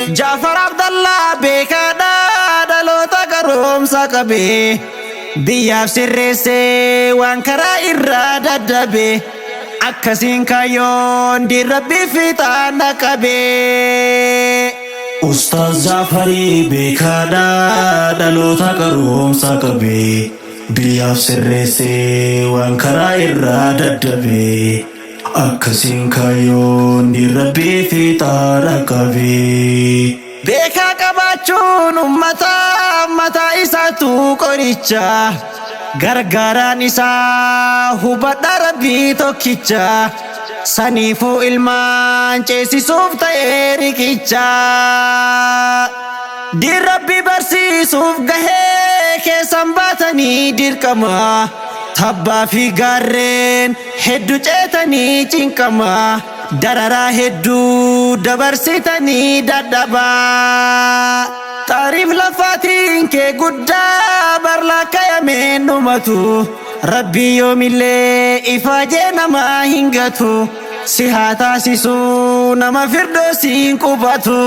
Jaafar Abdallaa beekaadhaa dhaloota garoomsa qabee biyyaaf sirreessee waan karaa irraa dadhabee akkasiin kaayyoon dirrabbii fiixaan qabee. Ustaaz Jaafarii beekaadhaa dhaloota garoomsa qabee biyyaaf sirreessee waan karaa irraa dadhabee akkasiin kaayyoon dirrabbii fiixaan qabee. Beekaa qabaachuun mataa isaatu qoricha gargaaraan isaa hubadhaa rabbii tokkicha saniifuu ilmaan ceesisuuf ta'ee riqicha. Dirrabbii barsiisuuf gahee keessan baatanii dirqama tabbaa fi gaarreen hedduu ceetanii cinqama dararaa hedduu dabarsitanii dadhabaa. Taariif lafaatiin kee guddaa barlaaqayameen dhumatu rabbii yoomillee ifaajee namaa hin gatu si haa taasisu nama firdoosiin qubatu.